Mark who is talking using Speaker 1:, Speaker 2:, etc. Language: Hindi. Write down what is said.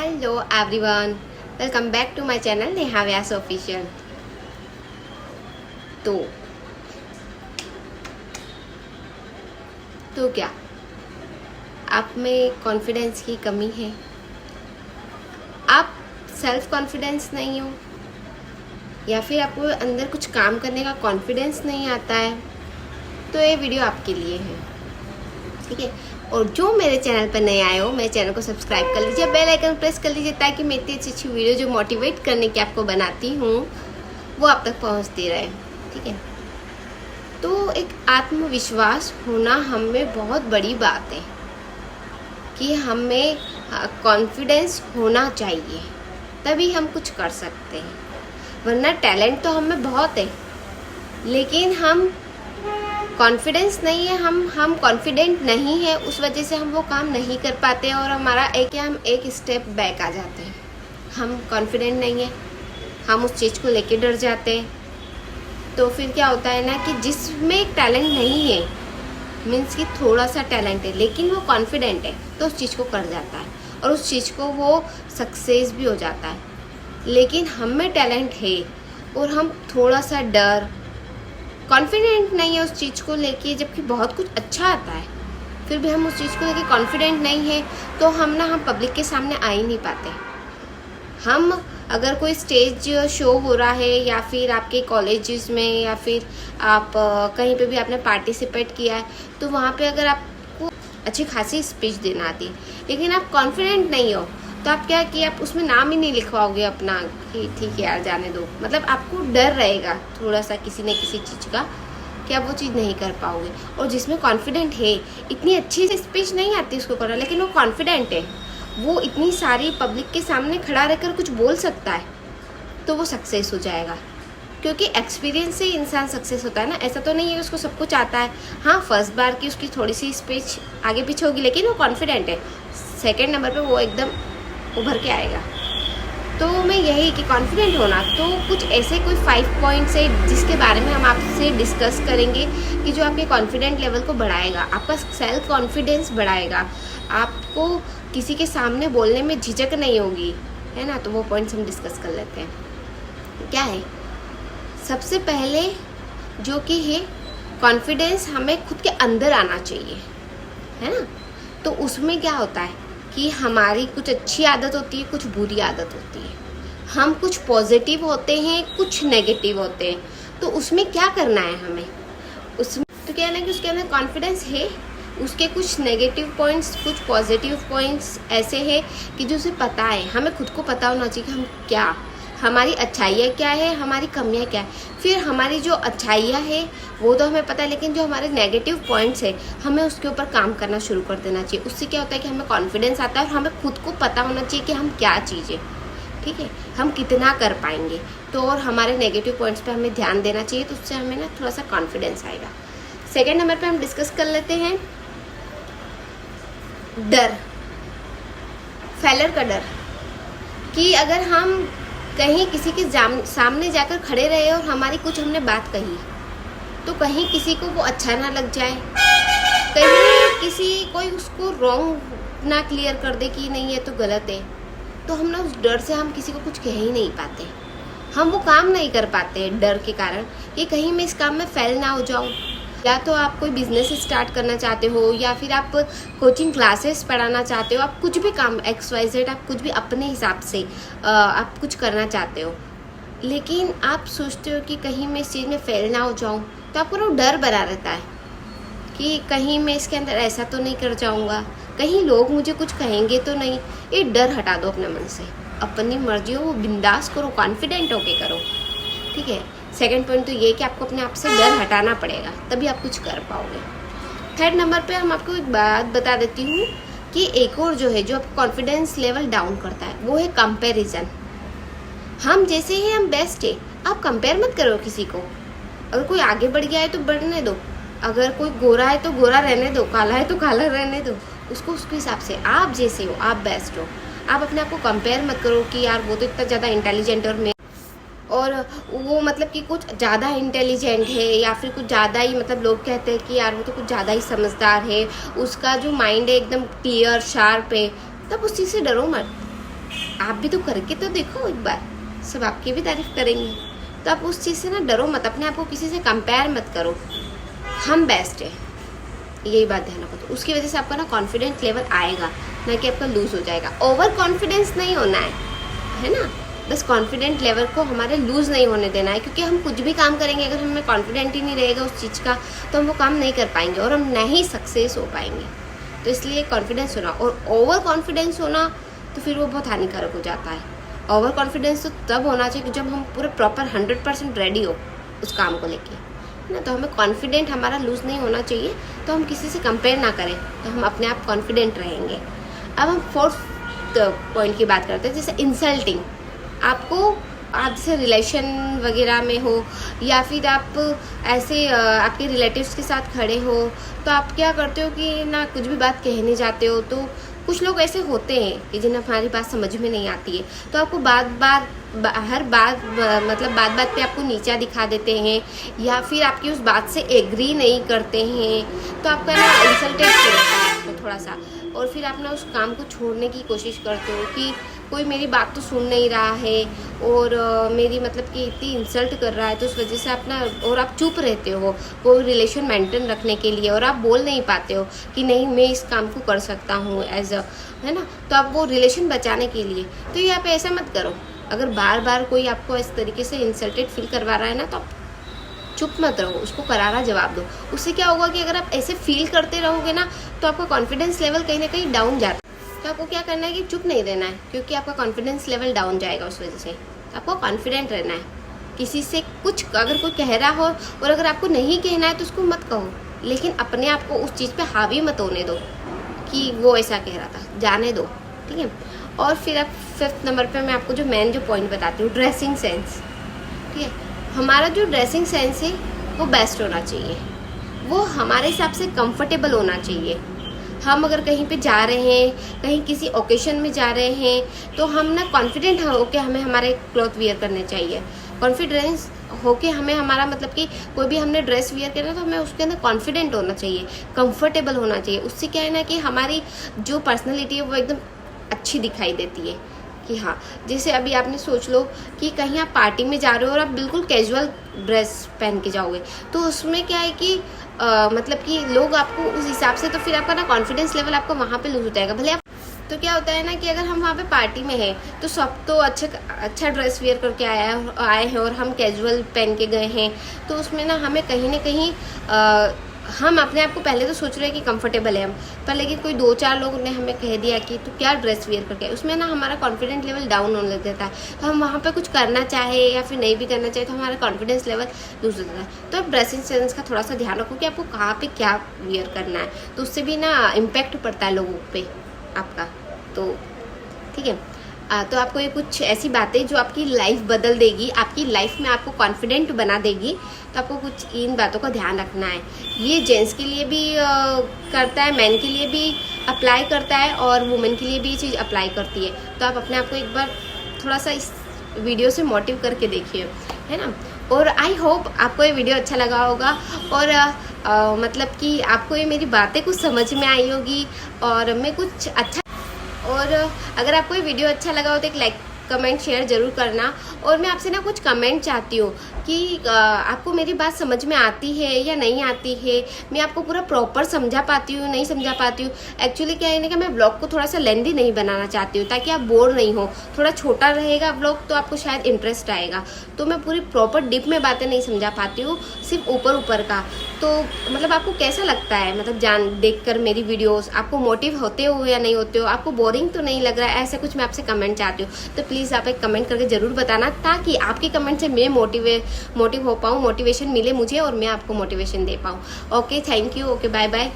Speaker 1: Hello everyone, welcome back to my channel Neha Vyas official. तो क्या आप में कॉन्फिडेंस की कमी है? आप सेल्फ कॉन्फिडेंस नहीं हो, या फिर आपको अंदर कुछ काम करने का कॉन्फिडेंस नहीं आता है, तो ये वीडियो आपके लिए है, ठीक है। और जो मेरे चैनल पर नए आए हो, मेरे चैनल को सब्सक्राइब कर लीजिए, बेल आइकन प्रेस कर लीजिए, ताकि मैं इतनी अच्छी अच्छी वीडियो जो मोटिवेट करने की आपको बनाती हूँ वो आप तक पहुँचती रहे, ठीक है। तो एक आत्मविश्वास होना हम में बहुत बड़ी बात है कि हमें कॉन्फिडेंस होना चाहिए, तभी हम कुछ कर सकते हैं। वरना टैलेंट तो हम में बहुत है, लेकिन हम कॉन्फिडेंस नहीं है, हम कॉन्फिडेंट नहीं है, उस वजह से हम वो काम नहीं कर पाते और हमारा हम एक स्टेप बैक आ जाते हैं। हम कॉन्फिडेंट नहीं है, हम उस चीज़ को लेके डर जाते हैं। तो फिर क्या होता है ना कि जिसमें एक टैलेंट नहीं है, मीन्स कि थोड़ा सा टैलेंट है लेकिन वो कॉन्फिडेंट है, तो उस चीज़ को कर जाता है और उस चीज़ को वो सक्सेस भी हो जाता है। लेकिन हम में टैलेंट है और हम थोड़ा सा डर, कॉन्फिडेंट नहीं है उस चीज़ को लेके, जबकि बहुत कुछ अच्छा आता है, फिर भी हम उस चीज़ को लेके कॉन्फिडेंट नहीं है, तो हम पब्लिक के सामने आ ही नहीं पाते। हम अगर कोई स्टेज शो हो रहा है, या फिर आपके कॉलेजेस में, या फिर आप कहीं पे भी आपने पार्टिसिपेट किया है, तो वहाँ पे अगर आपको अच्छी खासी स्पीच देना आती है, लेकिन आप कॉन्फिडेंट नहीं हो, तो आप क्या कि आप उसमें नाम ही नहीं लिखवाओगे अपना कि ठीक है यार जाने दो। मतलब आपको डर रहेगा थोड़ा सा किसी न किसी चीज़ का कि आप वो चीज़ नहीं कर पाओगे। और जिसमें कॉन्फिडेंट है, इतनी अच्छी स्पीच नहीं आती उसको करना, लेकिन वो कॉन्फिडेंट है, वो इतनी सारी पब्लिक के सामने खड़ा रहकर कुछ बोल सकता है, तो वो सक्सेस हो जाएगा। क्योंकि एक्सपीरियंस से इंसान सक्सेस होता है ना, ऐसा तो नहीं है कि उसको सब कुछ आता है। हाँ, फर्स्ट बार की उसकी थोड़ी सी स्पीच आगे पीछे होगी, लेकिन वो कॉन्फिडेंट है, सेकेंड नंबर पर वो एकदम उभर के आएगा। तो मैं यही कि कॉन्फिडेंट होना, तो कुछ ऐसे कोई 5 पॉइंट्स है जिसके बारे में हम आपसे डिस्कस करेंगे कि जो आपके कॉन्फिडेंट लेवल को बढ़ाएगा, आपका सेल्फ कॉन्फिडेंस बढ़ाएगा, आपको किसी के सामने बोलने में झिझक नहीं होगी, है ना। तो वो पॉइंट्स हम डिस्कस कर लेते हैं। क्या है सबसे पहले जो कि है कॉन्फिडेंस, हमें खुद के अंदर आना चाहिए, है ना। तो उसमें क्या होता है कि हमारी कुछ अच्छी आदत होती है, कुछ बुरी आदत होती है। हम कुछ पॉजिटिव होते हैं, कुछ नेगेटिव होते हैं। तो उसमें क्या करना है हमें, उसमें तो क्या है ना कि उसके अंदर कॉन्फिडेंस है, उसके कुछ नेगेटिव पॉइंट्स, कुछ पॉजिटिव पॉइंट्स ऐसे हैं कि जो उसे पता है। हमें खुद को पता होना चाहिए कि हम क्या, हमारी अच्छाइयाँ क्या है, हमारी कमियाँ क्या है। फिर हमारी जो अच्छाइयाँ है वो तो हमें पता है, लेकिन जो हमारे नेगेटिव पॉइंट्स है हमें उसके ऊपर काम करना शुरू कर देना चाहिए। उससे क्या होता है कि हमें कॉन्फिडेंस आता है और हमें खुद को पता होना चाहिए कि हम क्या चीज़ें, ठीक है, हम कितना कर पाएंगे। तो और हमारे नेगेटिव पॉइंट्स पर हमें ध्यान देना चाहिए, तो उससे हमें ना थोड़ा सा कॉन्फिडेंस आएगा। सेकेंड नंबर पर हम डिस्कस कर लेते हैं डर, फेलर का डर, कि अगर हम कहीं किसी के सामने जाकर खड़े रहे और हमारी कुछ हमने बात कही, तो कहीं किसी को वो अच्छा ना लग जाए, कहीं कोई उसको रॉन्ग ना क्लियर कर दे कि नहीं ये तो गलत है, तो हम ना उस डर से हम किसी को कुछ कह ही नहीं पाते, हम वो काम नहीं कर पाते डर के कारण कि कहीं मैं इस काम में फेल ना हो जाऊँ। या तो आप कोई बिजनेस स्टार्ट करना चाहते हो, या फिर आप कोचिंग क्लासेस पढ़ाना चाहते हो, आप कुछ भी काम XYZ, आप कुछ भी अपने हिसाब से आप कुछ करना चाहते हो, लेकिन आप सोचते हो कि कहीं मैं इस चीज़ में फेल ना हो जाऊं, तो आपको ना डर बना रहता है कि कहीं मैं इसके अंदर ऐसा तो नहीं कर जाऊंगा, कहीं लोग मुझे कुछ कहेंगे तो नहीं। ये डर हटा दो अपने मन से, अपनी मर्जी हो वो बिंदास करो, कॉन्फिडेंट होके करो, ठीक है। सेकंड पॉइंट तो ये कि आपको अपने आप से डर हटाना पड़ेगा, तभी आप कुछ कर पाओगे। थर्ड नंबर पे हम आपको एक बात बता देती हूँ कि एक और जो है जो आपको कॉन्फिडेंस लेवल डाउन करता है, वो है कंपैरिजन। हम जैसे हैं हम बेस्ट है, आप कंपेयर मत करो किसी को। अगर कोई आगे बढ़ गया है तो बढ़ने दो, अगर कोई गोरा है तो गोरा रहने दो, काला है तो काला रहने दो, उसको उसके हिसाब से। आप जैसे हो आप बेस्ट हो, आप अपने आप को कंपेयर मत करो कि यार वो तो इतना ज़्यादा इंटेलिजेंट और वो मतलब कि कुछ ज़्यादा इंटेलिजेंट है, या फिर कुछ ज़्यादा ही मतलब लोग कहते हैं कि यार वो तो कुछ ज़्यादा ही समझदार है, उसका जो माइंड है एकदम क्लियर शार्प है, तब उस चीज़ से डरो मत। आप भी तो करके तो देखो एक बार, सब आपकी भी तारीफ करेंगे। तो आप उस चीज़ से ना डरो मत, अपने आप को किसी से कंपेयर मत करो, हम बेस्ट है, यही बात ध्यान रखो। तो उसकी वजह से आपका ना कॉन्फिडेंस लेवल आएगा, ना कि आपका लूज़ हो जाएगा। ओवर कॉन्फिडेंस नहीं होना है ना, बस कॉन्फिडेंट लेवल को हमारे लूज़ नहीं होने देना है, क्योंकि हम कुछ भी काम करेंगे अगर हमें कॉन्फिडेंट ही नहीं रहेगा उस चीज़ का, तो हम वो काम नहीं कर पाएंगे और हम नहीं सक्सेस हो पाएंगे। तो इसलिए कॉन्फिडेंस होना, और ओवर कॉन्फिडेंस होना तो फिर वो बहुत हानिकारक हो जाता है। ओवर कॉन्फिडेंस तो तब होना चाहिए कि जब हम पूरे प्रॉपर 100% रेडी हो उस काम को लेके, है ना। तो हमें कॉन्फिडेंट हमारा लूज़ नहीं होना चाहिए, तो हम किसी से कंपेयर ना करें, तो हम अपने आप कॉन्फिडेंट रहेंगे। अब हम फोर्थ पॉइंट की बात करते हैं, जैसे इंसल्टिंग। आपको, आप जैसे रिलेशन वगैरह में हो या फिर आप ऐसे आपके रिलेटिव्स के साथ खड़े हो, तो आप क्या करते हो कि ना कुछ भी बात कहने जाते हो, तो कुछ लोग ऐसे होते हैं कि जिन्हें हमारी बात समझ में नहीं आती है, तो आपको हर बात मतलब बात बात पे आपको नीचा दिखा देते हैं, या फिर आपकी उस बात से एग्री नहीं करते हैं, तो आपका ना इंसल्टेड फील होता है आपको थोड़ा सा, और फिर आप ना उस काम को छोड़ने की कोशिश करते हो कि कोई मेरी बात तो सुन नहीं रहा है और मेरी मतलब कि इतनी इंसल्ट कर रहा है, तो उस वजह से आप ना, और आप चुप रहते हो वो रिलेशन मेंटेन रखने के लिए, और आप बोल नहीं पाते हो कि नहीं मैं इस काम को कर सकता हूँ एज अ, है ना। तो आप वो रिलेशन बचाने के लिए, तो ये आप ऐसा मत करो। अगर बार बार कोई आपको इस तरीके से इंसल्टेड फील करवा रहा है ना, तो आप चुप मत रहो, उसको करारा जवाब दो। उससे क्या होगा कि अगर आप ऐसे फील करते रहोगे ना, तो आपका कॉन्फिडेंस लेवल कहीं ना कहीं डाउन जाता है। तो आपको क्या करना है कि चुप नहीं रहना है, क्योंकि आपका कॉन्फिडेंस लेवल डाउन जाएगा उस वजह से। आपको कॉन्फिडेंट रहना है। किसी से कुछ अगर कोई कह रहा हो और अगर आपको नहीं कहना है तो उसको मत कहो, लेकिन अपने आप को उस चीज़ पे हावी मत होने दो कि वो ऐसा कह रहा था, जाने दो, ठीक है। और फिर अब 5th नंबर पे मैं आपको जो मेन जो पॉइंट बताती हूँ, ड्रेसिंग सेंस, ठीक है। हमारा जो ड्रेसिंग सेंस है वो बेस्ट होना चाहिए, वो हमारे हिसाब से कंफर्टेबल होना चाहिए। हम अगर कहीं पे जा रहे हैं, कहीं किसी ओकेशन में जा रहे हैं, तो हम ना कॉन्फिडेंट होके हमें हमारे क्लॉथ वियर करने चाहिए। कॉन्फिडेंस होके हमें हमारा मतलब कि कोई भी हमने ड्रेस वियर करना, तो हमें उसके अंदर कॉन्फिडेंट होना चाहिए, कंफर्टेबल होना चाहिए। उससे क्या है ना कि हमारी जो पर्सनैलिटी है वो एकदम अच्छी दिखाई देती है। कि हाँ, जैसे अभी आपने सोच लो कि कहीं आप पार्टी में जा रहे हो और आप बिल्कुल कैजुअल ड्रेस पहन के जाओगे, तो उसमें क्या है कि मतलब कि लोग आपको उस हिसाब से, तो फिर आपका ना कॉन्फिडेंस लेवल आपका वहाँ पे लूज हो जाएगा। भले आप, तो क्या होता है ना कि अगर हम वहाँ पे पार्टी में हैं तो सब तो अच्छा ड्रेस वेयर करके आए हैं और हम कैजुअल पहन के गए हैं, तो उसमें ना हमें कहीं ना कहीं हम अपने आप को पहले तो सोच रहे हैं कि कंफर्टेबल है हम, पर लेकिन कोई 2-4 लोग ने हमें कह दिया कि तू क्या ड्रेस वेयर करके, उसमें ना हमारा कॉन्फिडेंस लेवल डाउन होने लग जाता है। तो हम वहाँ पे कुछ करना चाहे या फिर नहीं भी करना चाहे तो हमारा कॉन्फिडेंस लेवल लूज हो जाता है। तो आप ड्रेसिंग सेंस का थोड़ा सा ध्यान रखो कि आपको कहाँ पे क्या वेयर करना है, तो उससे भी ना इम्पैक्ट पड़ता है लोगों पे आपका। तो ठीक है, तो आपको ये कुछ ऐसी बातें जो आपकी लाइफ बदल देगी, आपकी लाइफ में आपको कॉन्फिडेंट बना देगी, तो आपको कुछ इन बातों का ध्यान रखना है। ये जेंट्स के लिए भी करता है, मैन के लिए भी अप्लाई करता है और वुमेन के लिए भी ये चीज़ अप्लाई करती है। तो आप अपने आप को एक बार थोड़ा सा इस वीडियो से मोटिव करके देखिए, है ना। और आई होप आपको ये वीडियो अच्छा लगा होगा और मतलब कि आपको ये मेरी बातें कुछ समझ में आई होगी और मैं कुछ अच्छा, और अगर आपको ये वीडियो अच्छा लगा हो तो एक लाइक कमेंट शेयर ज़रूर करना। और मैं आपसे ना कुछ कमेंट चाहती हूँ कि आपको मेरी बात समझ में आती है या नहीं आती है, मैं आपको पूरा प्रॉपर समझा पाती हूँ नहीं समझा पाती हूँ। एक्चुअली क्या है ना कि मैं ब्लॉग को थोड़ा सा लेंदी नहीं बनाना चाहती हूँ ताकि आप बोर नहीं हो, थोड़ा छोटा रहेगा ब्लॉग तो आपको शायद इंटरेस्ट आएगा। तो मैं पूरी प्रॉपर डीप में बातें नहीं समझा पाती हूँ, सिर्फ ऊपर ऊपर का। तो मतलब आपको कैसा लगता है, मतलब देखकर मेरी वीडियोस आपको मोटिव होते हो या नहीं होते हो, आपको बोरिंग तो नहीं लग रहा है, ऐसा कुछ मैं आपसे कमेंट चाहती हूँ। तो प्लीज़ आप एक कमेंट करके ज़रूर बताना ताकि आपके कमेंट से मैं मोटिव हो पाऊँ, मोटिवेशन मिले मुझे और मैं आपको मोटिवेशन दे पाऊँ। Okay, thank you. Okay, bye bye.